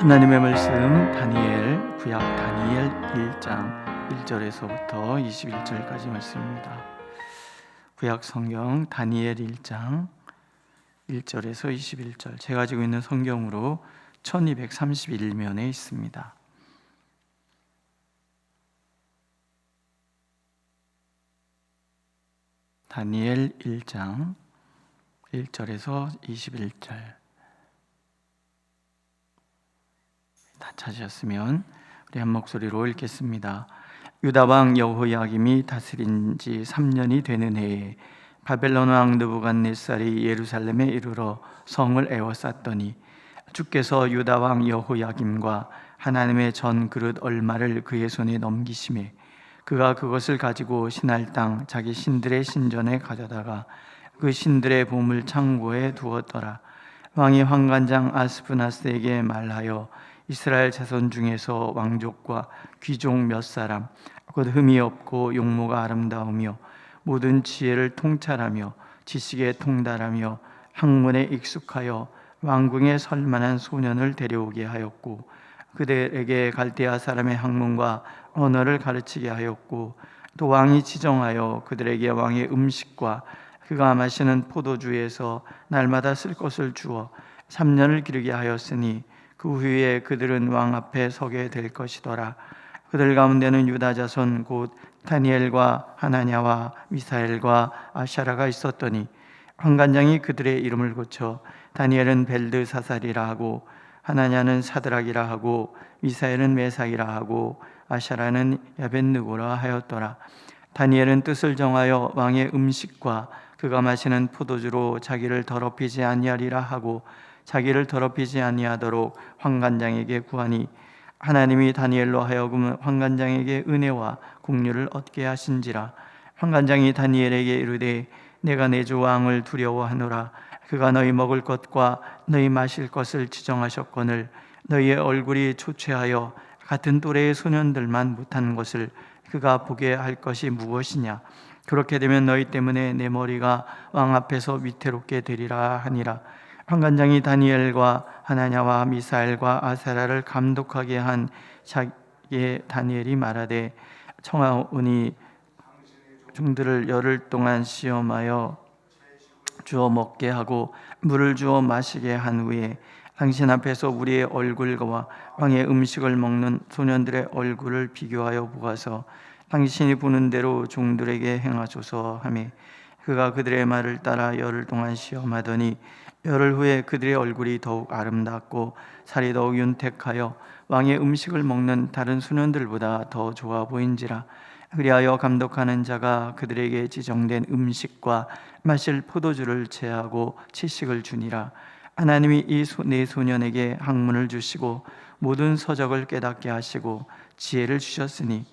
하나님의 말씀 다니엘 구약 다니엘 1장 1절에서부터 21절까지 말씀입니다. 구약 성경 다니엘 1장 1절에서 21절, 제가 가지고 있는 성경으로 1231면에 있습니다. 다니엘 1장 1절에서 21절. 다 찾으셨으면 우리 한 목소리로 읽겠습니다. 유다 왕 여호야김이 다스린 지 3년이 되는 해에 바벨론 왕 느부갓네살이 예루살렘에 이르러 성을 에워쌌더니 주께서 유다 왕 여호야김과 하나님의 전 그릇 얼마를 그의 손에 넘기심에 그가 그것을 가지고 신할 땅 자기 신들의 신전에 가져다가 그 신들의 보물 창고에 두었더라. 왕이 환관장 아스프나스에게 말하여 이스라엘 자손 중에서 왕족과 귀족 몇 사람, 곧 흠이 없고 용모가 아름다우며 모든 지혜를 통찰하며 지식에 통달하며 학문에 익숙하여 왕궁에 설 만한 소년을 데려오게 하였고 그들에게 갈대아 사람의 학문과 언어를 가르치게 하였고 또 왕이 지정하여 그들에게 왕의 음식과 그가 마시는 포도주에서 날마다 쓸 것을 주어 3년을 기르게 하였으니 그 후에 그들은 왕 앞에 서게 될 것이더라. 그들 가운데는 유다 자손 곧 다니엘과 하나냐와 미사엘과 아샤라가 있었더니 환관장이 그들의 이름을 고쳐 다니엘은 벨드사살이라 하고 하나냐는 사드락이라 하고 미사엘은 메삭이라 하고 아샤라는 야벳느고라 하였더라. 다니엘은 뜻을 정하여 왕의 음식과 그가 마시는 포도주로 자기를 더럽히지 아니하리라 하고 자기를 더럽히지 아니하도록 환관장에게 구하니 하나님이 다니엘로 하여금 환관장에게 은혜와 공유를 얻게 하신지라. 환관장이 다니엘에게 이르되 내가 내 주 왕을 두려워하노라. 그가 너희 먹을 것과 너희 마실 것을 지정하셨거늘 너희의 얼굴이 초췌하여 같은 또래의 소년들만 못한 것을 그가 보게 할 것이 무엇이냐. 그렇게 되면 너희 때문에 내 머리가 왕 앞에서 위태롭게 되리라 하니라. 환관장이 다니엘과 하나냐와 미사엘과 아사라를 감독하게 한 자기의 다니엘이 말하되 청하오니 중들을 열흘 동안 시험하여 주어 먹게 하고 물을 주어 마시게 한 후에 당신 앞에서 우리의 얼굴과 왕의 음식을 먹는 소년들의 얼굴을 비교하여 보아서 당신이 보는 대로 종들에게 행하소서 하며 그가 그들의 말을 따라 열흘 동안 시험하더니 열흘 후에 그들의 얼굴이 더욱 아름답고 살이 더욱 윤택하여 왕의 음식을 먹는 다른 소년들보다 더 좋아 보인지라. 그리하여 감독하는 자가 그들에게 지정된 음식과 마실 포도주를 제하고 채식을 주니라. 하나님이 이 네 소년에게 학문을 주시고 모든 서적을 깨닫게 하시고 지혜를 주셨으니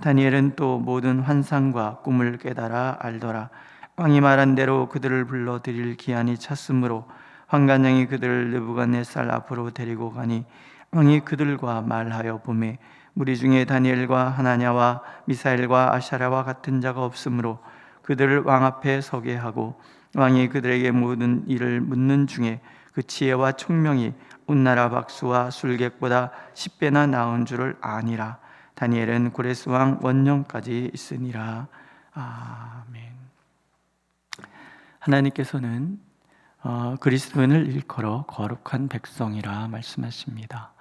다니엘은 또 모든 환상과 꿈을 깨달아 알더라. 왕이 말한 대로 그들을 불러 드릴 기한이 찼으므로 환관장이 그들을 느부갓네살 앞으로 데리고 가니 왕이 그들과 말하여 보매 무리 중에 다니엘과 하나냐와 미사엘과 아샤라와 같은 자가 없으므로 그들을 왕 앞에 서게 하고 왕이 그들에게 모든 일을 묻는 중에 그 지혜와 총명이 온나라 박수와 술객보다 10배나 나은 줄을 아니라. 다니엘은 고레스 왕 원년까지 있으니라. 아멘. 하나님께서는 그리스도인을 일컬어 거룩한 백성이라 말씀하십니다.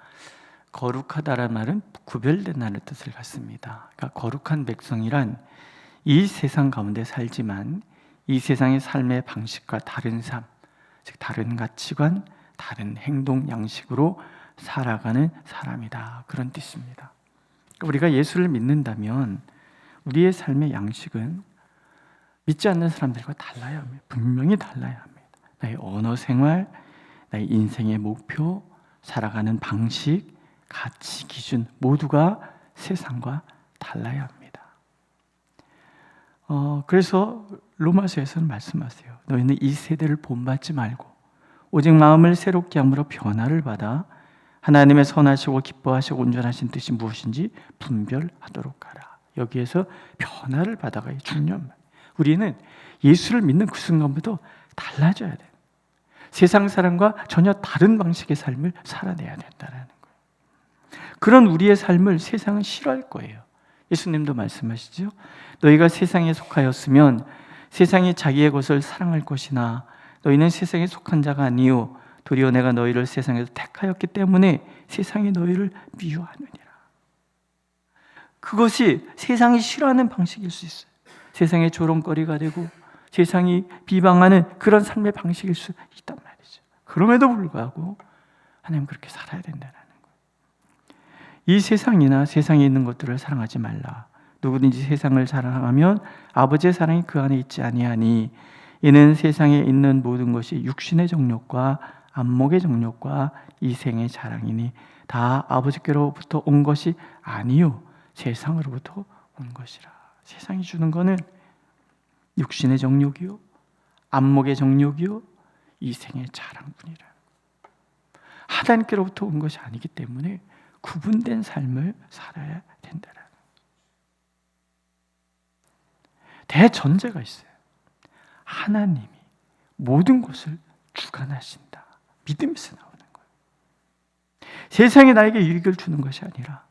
거룩하다라는 말은 구별된다는 뜻을 갖습니다. 그러니까 거룩한 백성이란 이 세상 가운데 살지만 이 세상의 삶의 방식과 다른 삶, 즉 다른 가치관, 다른 행동 양식으로 살아가는 사람이다, 그런 뜻입니다. 우리가 예수를 믿는다면 우리의 삶의 양식은 믿지 않는 사람들과 달라야 합니다. 분명히 달라야 합니다. 나의 언어 생활, 나의 인생의 목표, 살아가는 방식, 가치 기준 모두가 세상과 달라야 합니다. 그래서 로마서에서는 말씀하세요. 너희는 이 세대를 본받지 말고 오직 마음을 새롭게 함으로 변화를 받아 하나님의 선하시고 기뻐하시고 온전하신 뜻이 무엇인지 분별하도록 하라. 여기에서 변화를 받아가야 중요한 말. 우리는 예수를 믿는 그 순간부터 달라져야 돼요. 세상 사람과 전혀 다른 방식의 삶을 살아내야 된다는 거예요. 그런 우리의 삶을 세상은 싫어할 거예요. 예수님도 말씀하시죠. 너희가 세상에 속하였으면 세상이 자기의 것을 사랑할 것이나 너희는 세상에 속한 자가 아니요 도리어 내가 너희를 세상에서 택하였기 때문에 세상이 너희를 미워하느니라. 그것이 세상이 싫어하는 방식일 수 있어요. 세상의 조롱거리가 되고 세상이 비방하는 그런 삶의 방식일 수 있단 말이죠. 그럼에도 불구하고 하나님 그렇게 살아야 된다는 거예요. 이 세상이나 세상에 있는 것들을 사랑하지 말라. 누구든지 세상을 사랑하면 아버지의 사랑이 그 안에 있지 아니하니 이는 세상에 있는 모든 것이 육신의 정욕과 안목의 정욕과 이생의 자랑이니 다 아버지께로부터 온 것이 아니요 세상으로부터 온 것이라. 세상이 주는 것은 육신의 정욕이요 안목의 정욕이요 이생의 자랑뿐이라. 하나님께로부터 온 것이 아니기 때문에 구분된 삶을 살아야 된다라는 대전제가 있어요. 하나님이 모든 것을 주관하신다. 믿음에서 나오는 거예요. 세상이 나에게 유익을 주는 것이 아니라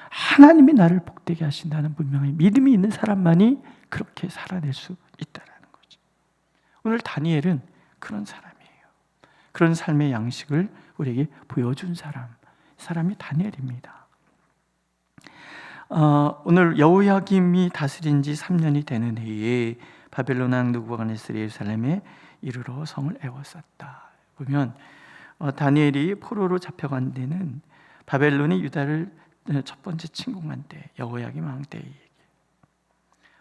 하나님이 나를 복되게 하신다는 분명히 믿음이 있는 사람만이 그렇게 살아낼 수 있다라는 거죠. 오늘 다니엘은 그런 사람이에요. 그런 삶의 양식을 우리에게 보여준 사람이 다니엘입니다. 오늘 여호야김이 다스린 지 3년이 되는 해에 바벨론 왕 느부갓네살이 예루살렘에 이르러 성을 에워쌌다. 보면 다니엘이 포로로 잡혀간 데는 바벨론이 유다를 첫 번째 침공한 때 여호야김 왕 때의 얘기.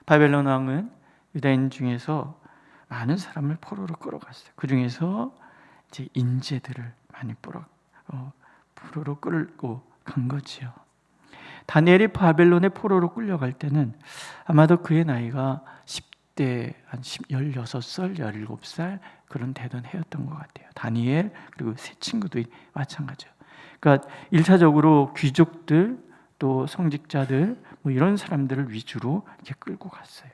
바벨론 왕은 유다인 중에서 많은 사람을 포로로 끌어갔어요. 그 중에서 이제 인재들을 많이 포로로 끌고 간 거지요. 다니엘이 바벨론의 포로로 끌려갈 때는 아마도 그의 나이가 10대 한 16살, 17살 그런 되던 해였던 것 같아요. 다니엘 그리고 세 친구도 마찬가지예요. 그러니까 1차적으로 귀족들 또 성직자들 뭐 이런 사람들을 위주로 이렇게 끌고 갔어요.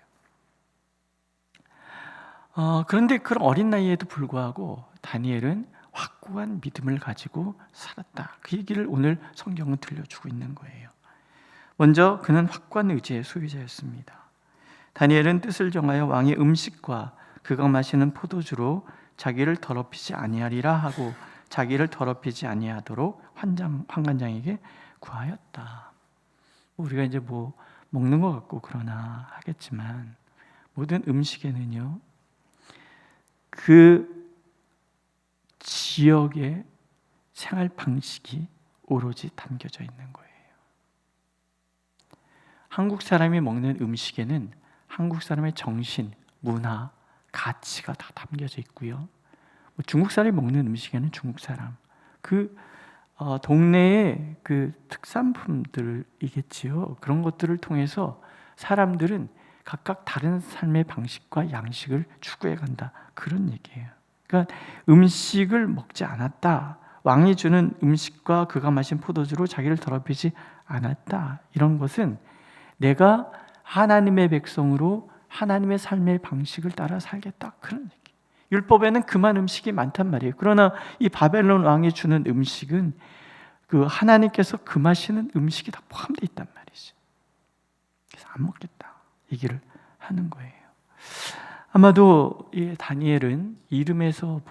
그런데 그런 어린 나이에도 불구하고 다니엘은 확고한 믿음을 가지고 살았다. 그 얘기를 오늘 성경은 들려주고 있는 거예요. 먼저 그는 확고한 의지의 소유자였습니다. 다니엘은 뜻을 정하여 왕의 음식과 그가 마시는 포도주로 자기를 더럽히지 아니하리라 하고 자기를 더럽히지 아니하도록 환관장에게 구하였다. 우리가 이제 뭐 먹는 것 같고 그러나 하겠지만 모든 음식에는요 그 지역의 생활 방식이 오로지 담겨져 있는 거예요. 한국 사람이 먹는 음식에는 한국 사람의 정신, 문화, 가치가 다 담겨져 있고요. 중국 사람이 먹는 음식에는 중국 사람, 그 동네의 그 특산품들이겠지요. 그런 것들을 통해서 사람들은 각각 다른 삶의 방식과 양식을 추구해 간다. 그런 얘기예요. 그러니까 음식을 먹지 않았다. 왕이 주는 음식과 그가 마신 포도주로 자기를 더럽히지 않았다. 이런 것은 내가 하나님의 백성으로 하나님의 삶의 방식을 따라 살겠다. 그런 얘기. 율법에는 그만 음식이 많단 말이에요. 그러나 이 바벨론 왕이 주는 음식은 그 하나님께서 금하시는 음식이 다 포함되어 있단 말이죠. 그래서 안 먹겠다 얘기를 하는 거예요. 아마도 이 다니엘은 이름에서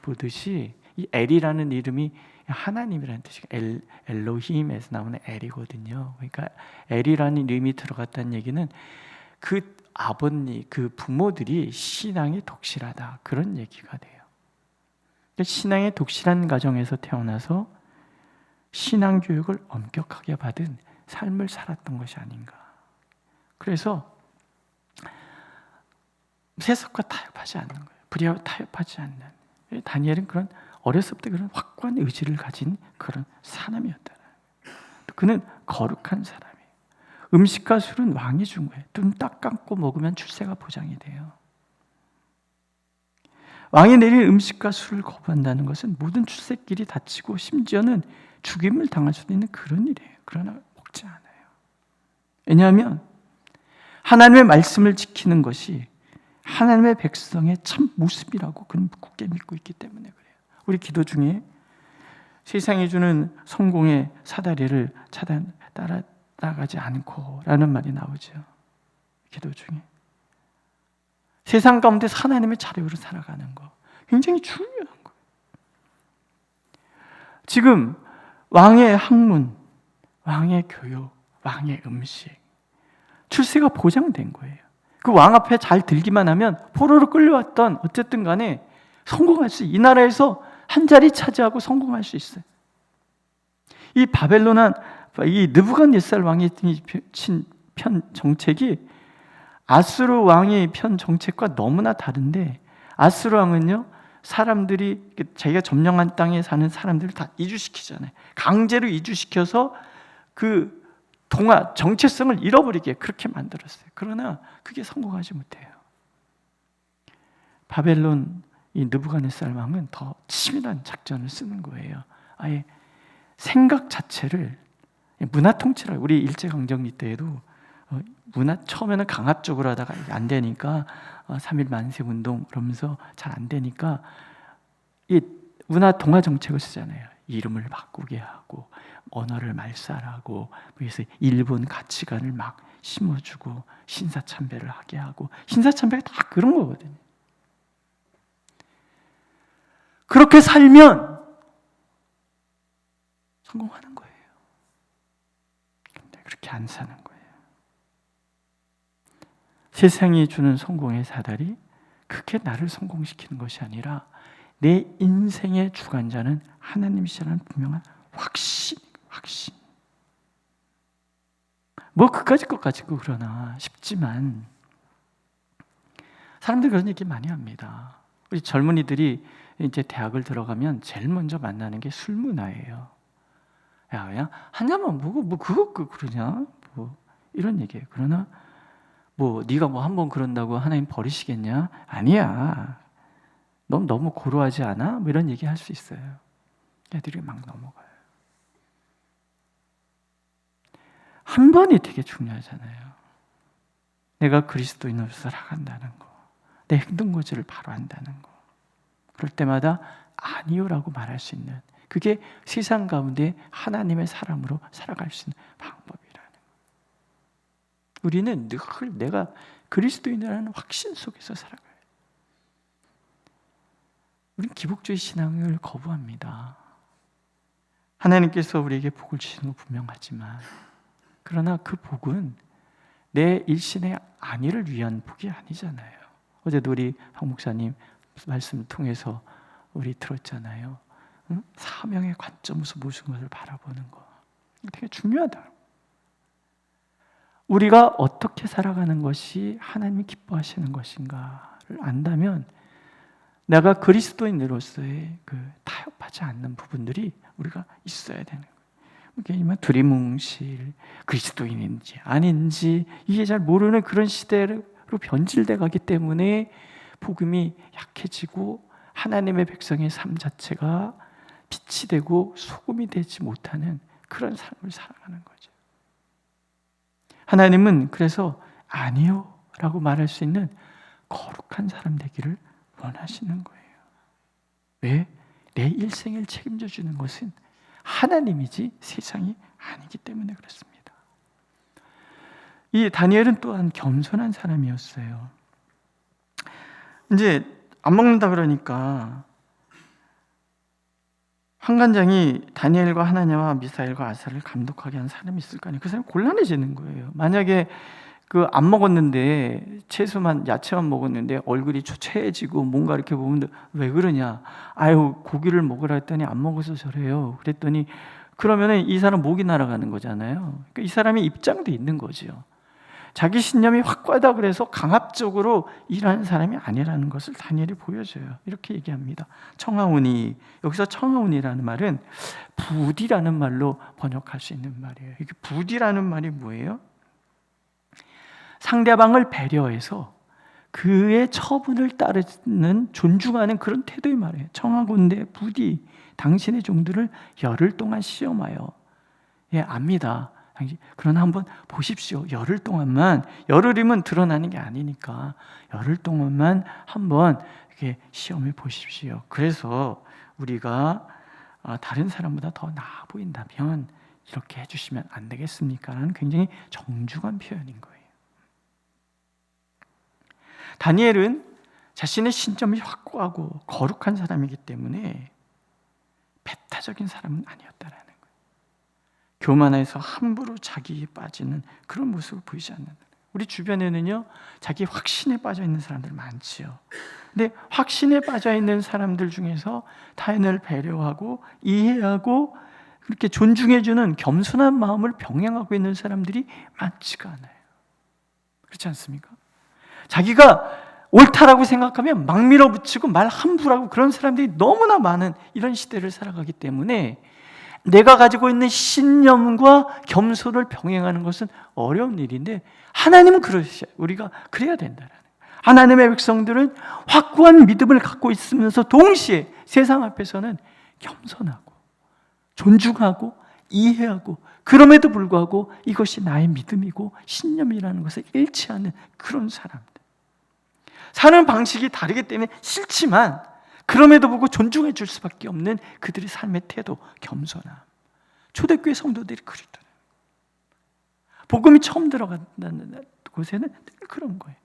보듯이 이 엘이라는 이름이 하나님이라는 뜻이에요. 엘로힘에서 나오는 엘이거든요. 그러니까 엘이라는 이름이 들어갔다는 얘기는 그 아버님, 그 부모들이 신앙이 독실하다 그런 얘기가 돼요. 신앙의 독실한 가정에서 태어나서 신앙 교육을 엄격하게 받은 삶을 살았던 것이 아닌가. 그래서 세속과 타협하지 않는 거예요. 불의와 타협하지 않는. 다니엘은 그런 어렸을 때 그런 확고한 의지를 가진 그런 사람이었다. 그는 거룩한 사람이에요. 음식과 술은 왕이 준 거예요. 눈 딱 감고 먹으면 출세가 보장이 돼요. 왕이 내린 음식과 술을 거부한다는 것은 모든 출세길이 닫히고 심지어는 죽임을 당할 수도 있는 그런 일이에요. 그러나 먹지 않아요. 왜냐하면 하나님의 말씀을 지키는 것이 하나님의 백성의 참 모습이라고 그는 굳게 믿고 있기 때문에 그래요. 우리 기도 중에 세상이 주는 성공의 사다리를 따라가지 않고 라는 말이 나오죠. 기도 중에 세상 가운데 하나님의 자료로 살아가는 거 굉장히 중요한 거예요. 지금 왕의 학문, 왕의 교육, 왕의 음식, 출세가 보장된 거예요. 그 왕 앞에 잘 들기만 하면 포로로 끌려왔던 어쨌든 간에 성공할 수, 이 나라에서 한 자리 차지하고 성공할 수 있어요. 이 바벨론한 이 느부갓네살 왕이 편 정책이 아수르 왕이 편 정책과 너무나 다른데, 아수르 왕은요, 사람들이 자기가 점령한 땅에 사는 사람들을 다 이주시키잖아요. 강제로 이주시켜서 그 정체성을 잃어버리게 그렇게 만들었어요. 그러나 그게 성공하지 못해요. 바벨론 이 느부갓네살 왕은 더 치밀한 작전을 쓰는 거예요. 아예 생각 자체를 문화 통치를, 우리 일제강점기 때에도 문화 처음에는 강압적으로 하다가 안 되니까 3.1 만세운동 그러면서 잘 안 되니까 이 문화 동화 정책을 쓰잖아요. 이름을 바꾸게 하고 언어를 말살하고, 그래서 일본 가치관을 막 심어주고 신사참배를 하게 하고, 신사참배가 다 그런 거거든요. 그렇게 살면 성공하는 거예요. 근데 그렇게 안 사는 거예요. 세상이 주는 성공의 사다리, 그게 나를 성공시키는 것이 아니라 내 인생의 주관자는 하나님이시라는 분명한 확신. 뭐 그까짓 것 가지고 그러나 싶지만, 사람들 그런 얘기 많이 합니다. 우리 젊은이들이 이제 대학을 들어가면 제일 먼저 만나는 게 술 문화예요. 야, 그냥 한 잔만 먹어, 뭐 그거 그러냐, 뭐 이런 얘기예요. 그러나 뭐 네가 뭐 한번 그런다고 하나님 버리시겠냐? 아니야. 넌 너무 고루하지 않아? 뭐 이런 얘기 할 수 있어요. 애들이 막 넘어가요. 한 번이 되게 중요하잖아요. 내가 그리스도인으로 살아간다는 거, 내 행동 고지를 바로 한다는 거. 그럴 때마다 아니요라고 말할 수 있는, 그게 세상 가운데 하나님의 사람으로 살아갈 수 있는 방법이라는 거. 우리는 늘 내가 그리스도인이라는 확신 속에서 살아가요. 우리는 기복주의 신앙을 거부합니다. 하나님께서 우리에게 복을 주시는 거 분명하지만, 그러나 그 복은 내 일신의 안위를 위한 복이 아니잖아요. 어제도 우리 박 목사님 말씀을 통해서 우리 들었잖아요. 응? 사명의 관점에서 모든 것을 바라보는 거 되게 중요하다. 우리가 어떻게 살아가는 것이 하나님이 기뻐하시는 것인가를 안다면, 내가 그리스도인으로서의 그 타협하지 않는 부분들이 우리가 있어야 되는 거예요. 왜냐하면 두리뭉실, 그리스도인인지 아닌지 이게 잘 모르는 그런 시대로 변질돼 가기 때문에 복음이 약해지고 하나님의 백성의 삶 자체가 빛이 되고 소금이 되지 못하는 그런 삶을 살아가는 거죠. 하나님은 그래서 아니요 라고 말할 수 있는 거룩한 사람 되기를 원하시는 거예요. 왜? 내 일생을 책임져 주는 것은 하나님이지 세상이 아니기 때문에 그렇습니다. 이 다니엘은 또한 겸손한 사람이었어요. 이제 안 먹는다 그러니까 환관장이 다니엘과 하나냐와 미사엘과 아사를 감독하게 한 사람이 있을 거 아니에요. 그 사람이 곤란해지는 거예요. 만약에 그 안 먹었는데 채소만 야채만 먹었는데 얼굴이 초췌해지고 뭔가 이렇게 보면 왜 그러냐? 아유 고기를 먹으라 했더니 안 먹어서 저래요. 그랬더니 그러면은 이 사람 목이 날아가는 거잖아요. 그러니까 이 사람의 입장도 있는 거죠. 자기 신념이 확고하다 그래서 강압적으로 일하는 사람이 아니라는 것을 다니엘이 보여줘요. 이렇게 얘기합니다. 청하오니, 여기서 청하오니라는 말은 부디라는 말로 번역할 수 있는 말이에요. 이게 부디라는 말이 뭐예요? 상대방을 배려해서 그의 처분을 따르는, 존중하는 그런 태도의 말이에요. 청하건대 부디 당신의 종들을 열흘 동안 시험하여. 예, 압니다. 그러나 한번 보십시오. 열흘 동안만, 열흘이면 드러나는 게 아니니까 열흘 동안만 한번 이렇게 시험해 보십시오. 그래서 우리가 다른 사람보다 더 나아 보인다면 이렇게 해주시면 안 되겠습니까? 라는 굉장히 정중한 표현인 거예요. 다니엘은 자신의 신점이 확고하고 거룩한 사람이기 때문에 배타적인 사람은 아니었다라는 거예요. 교만해서 함부로 자기에 빠지는 그런 모습을 보이지 않는다. 우리 주변에는요, 자기 확신에 빠져 있는 사람들 많지요. 근데 확신에 빠져 있는 사람들 중에서 타인을 배려하고 이해하고 그렇게 존중해주는 겸손한 마음을 병행하고 있는 사람들이 많지가 않아요. 그렇지 않습니까? 자기가 옳다라고 생각하면 막 밀어붙이고 말 함부로 하고 그런 사람들이 너무나 많은 이런 시대를 살아가기 때문에 내가 가지고 있는 신념과 겸손을 병행하는 것은 어려운 일인데 하나님은 그러셔요. 우리가 그래야 된다는 거예요. 하나님의 백성들은 확고한 믿음을 갖고 있으면서 동시에 세상 앞에서는 겸손하고 존중하고 이해하고 그럼에도 불구하고 이것이 나의 믿음이고 신념이라는 것을 잃지 않는 그런 사람들. 사는 방식이 다르기 때문에 싫지만 그럼에도 불구하고 존중해 줄 수밖에 없는 그들의 삶의 태도, 겸손함. 초대교회 성도들이 그러더라고요. 복음이 처음 들어간다는 곳에는 늘 그런 거예요.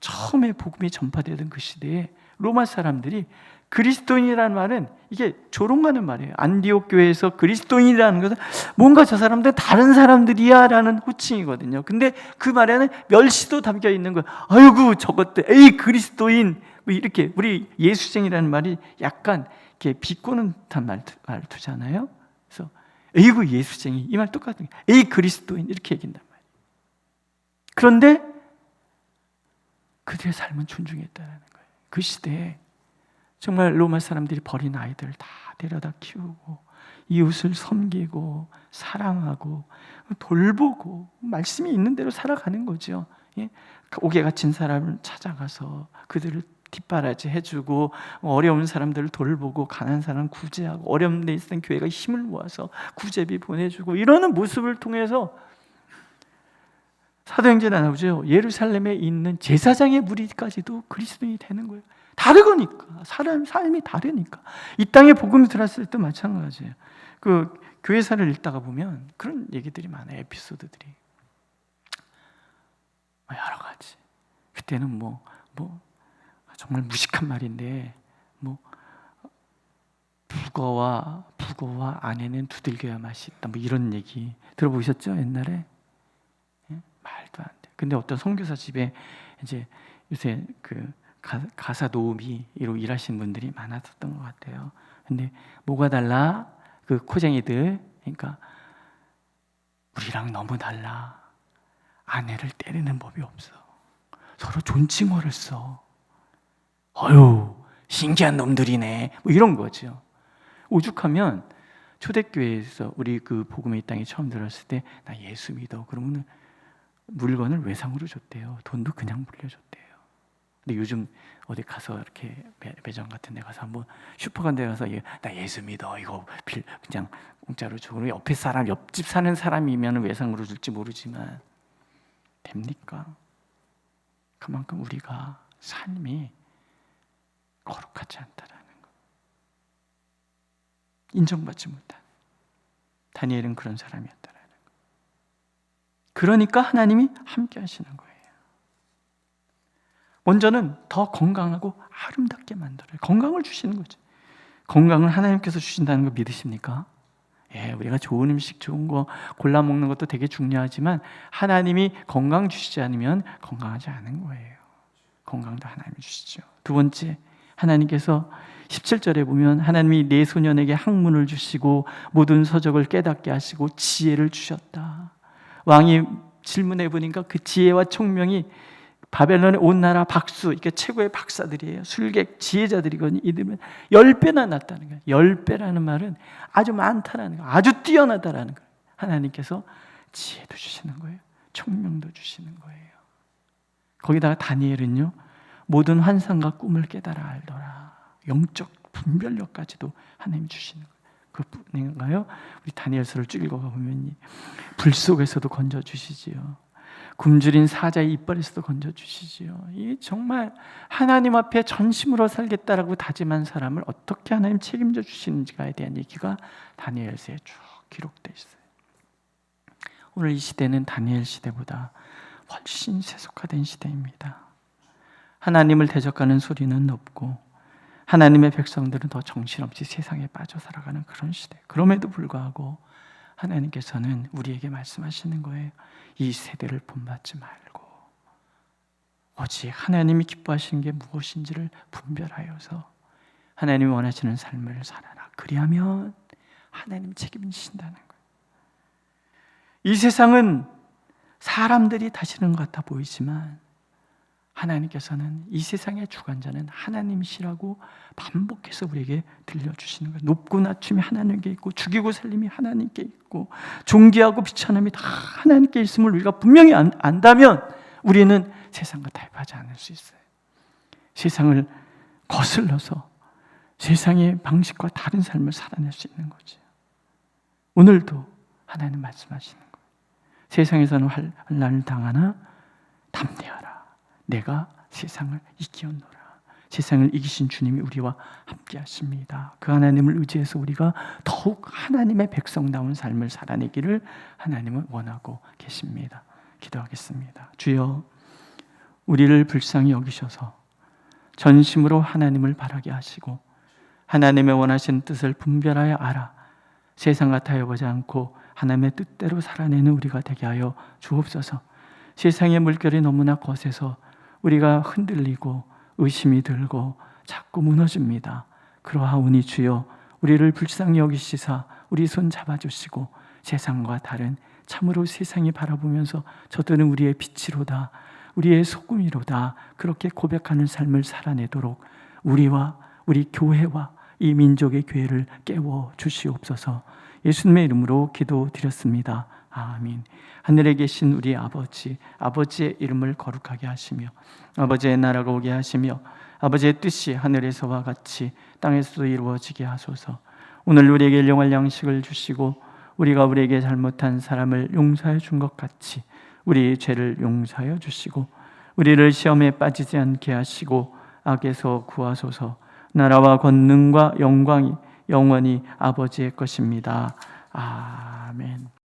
처음에 복음이 전파되던 그 시대에 로마 사람들이 그리스도인이라는 말은 이게 조롱하는 말이에요. 안디옥 교회에서 그리스도인이라는 것은 뭔가 저 사람들은 다른 사람들이야 라는 호칭이거든요. 근데 그 말에는 멸시도 담겨 있는 거예요. 아이고 저것들, 에이 그리스도인, 뭐 이렇게 우리 예수쟁이라는 말이 약간 이렇게 비꼬는 듯한 말투잖아요. 그래서 에이구 예수쟁이 이 말 똑같은 거예요. 에이 그리스도인 이렇게 얘기한단 말이에요. 그런데 그들의 삶은 존중했다는 거예요. 그 시대에 정말 로마 사람들이 버린 아이들을 다 데려다 키우고 이웃을 섬기고 사랑하고 돌보고 말씀이 있는 대로 살아가는 거죠. 옥에 갇힌 사람을 찾아가서 그들을 뒷바라지 해주고 어려운 사람들을 돌보고 가난한 사람 구제하고 어려운 데 있는 교회가 힘을 모아서 구제비 보내주고 이러는 모습을 통해서 사도행전에 나오죠. 예루살렘에 있는 제사장의 무리까지도 그리스도인이 되는 거예요. 다르니까 삶이 다르니까 이 땅에 복음이 들었을 때 마찬가지예요. 그 교회사를 읽다가 보면 그런 얘기들이 많아요. 에피소드들이 여러 가지. 그때는 뭐 정말 무식한 말인데 북어와 안에는 두들겨야 맛이 있다. 뭐 이런 얘기 들어보셨죠? 옛날에 말도 안 돼. 근데 어떤 선교사 집에 이제 요새 그 가사 노미로 일하시는 분들이 많았었던 것 같아요. 근데 뭐가 달라? 그 코쟁이들, 그러니까 우리랑 너무 달라. 아내를 때리는 법이 없어. 서로 존칭어를 써. 어휴, 신기한 놈들이네. 뭐 이런 거죠. 오죽하면 초대교회에서 우리 그 복음의 땅에 처음 들었을 때 나 예수 믿어. 그러면 물건을 외상으로 줬대요. 돈도 그냥 물려줬대요. 근데 요즘 어디 가서 이렇게 매장 같은 데 가서 한번 슈퍼 같은 데 가서 나 예수 믿어 이거 그냥 공짜로 주고 옆에 사람 옆집 사는 사람이면 외상으로 줄지 모르지만 됩니까? 그만큼 우리가 삶이 거룩하지 않다라는 거, 인정받지 못한 다니엘은 그런 사람이었다라는 거. 그러니까 하나님이 함께 하시는 거예요. 먼저는 더 건강하고 아름답게 만들어요. 건강을 주시는 거죠. 건강을 하나님께서 주신다는 거 믿으십니까? 우리가 좋은 음식, 좋은 거 골라 먹는 것도 되게 중요하지만 하나님이 건강 주시지 않으면 건강하지 않은 거예요. 건강도 하나님이 주시죠. 두 번째, 하나님께서 17절에 보면 하나님이 네 소년에게 학문을 주시고 모든 서적을 깨닫게 하시고 지혜를 주셨다. 왕이 질문해 보니까 그 지혜와 총명이 바벨론의 온 나라 박수, 이게 최고의 박사들이에요. 술객, 지혜자들이거든요. 이들은 10배나 낫다는 거예요. 10배라는 말은 아주 많다라는 거예요. 아주 뛰어나다라는 거예요. 하나님께서 지혜도 주시는 거예요. 총명도 주시는 거예요. 거기다가 다니엘은요, 모든 환상과 꿈을 깨달아 알더라. 영적 분별력까지도 하나님이 주시는 거예요. 그뿐인가요? 우리 다니엘서를 쭉 읽어보면 불 속에서도 건져주시지요. 굶주린 사자의 이빨에서도 건져주시지요. 이 정말 하나님 앞에 전심으로 살겠다라고 다짐한 사람을 어떻게 하나님 책임져 주시는지에 대한 얘기가 다니엘서에 쭉 기록되어 있어요. 오늘 이 시대는 다니엘 시대보다 훨씬 세속화된 시대입니다. 하나님을 대적하는 소리는 높고 하나님의 백성들은 더 정신없이 세상에 빠져 살아가는 그런 시대. 그럼에도 불구하고 하나님께서는 우리에게 말씀하시는 거예요. 이 세대를 본받지 말고 오직 하나님이 기뻐하시는 게 무엇인지를 분별하여서 하나님이 원하시는 삶을 살아라. 그리하면 하나님 책임지신다는 거예요. 이 세상은 사람들이 다스리는 것 같아 보이지만 하나님께서는 이 세상의 주관자는 하나님이시라고 반복해서 우리에게 들려주시는 거예요. 높고 낮춤이 하나님께 있고 죽이고 살림이 하나님께 있고 존귀하고 비천함이 다 하나님께 있음을 우리가 분명히 안다면 우리는 세상과 타협하지 않을 수 있어요. 세상을 거슬러서 세상의 방식과 다른 삶을 살아낼 수 있는 거죠. 오늘도 하나님 말씀하시는 거예요. 세상에서는 환난을 당하나 담대하라. 내가 세상을 이기었노라. 세상을 이기신 주님이 우리와 함께 하십니다. 그 하나님을 의지해서 우리가 더욱 하나님의 백성다운 삶을 살아내기를 하나님은 원하고 계십니다. 기도하겠습니다. 주여, 우리를 불쌍히 여기셔서 전심으로 하나님을 바라게 하시고 하나님의 원하시는 뜻을 분별하여 알아 세상과 타협하지 않고 하나님의 뜻대로 살아내는 우리가 되게 하여 주옵소서. 세상의 물결이 너무나 거세서 우리가 흔들리고 의심이 들고 자꾸 무너집니다. 그러하오니 주여, 우리를 불쌍히 여기시사 우리 손 잡아주시고 세상과 다른 참으로 세상이 바라보면서 저들은 우리의 빛이로다, 우리의 소금이로다, 그렇게 고백하는 삶을 살아내도록 우리와 우리 교회와 이 민족의 교회를 깨워 주시옵소서. 예수님의 이름으로 기도드렸습니다. 아멘. 하늘에 계신 우리 아버지, 아버지의 이름을 거룩하게 하시며 아버지의 나라가 오게 하시며 아버지의 뜻이 하늘에서와 같이 땅에서도 이루어지게 하소서. 오늘 우리에게 일용할 양식을 주시고 우리가 우리에게 잘못한 사람을 용서해 준 것 같이 우리 죄를 용서하여 주시고 우리를 시험에 빠지지 않게 하시고 악에서 구하소서. 나라와 권능과 영광이 영원히 아버지의 것입니다. 아멘.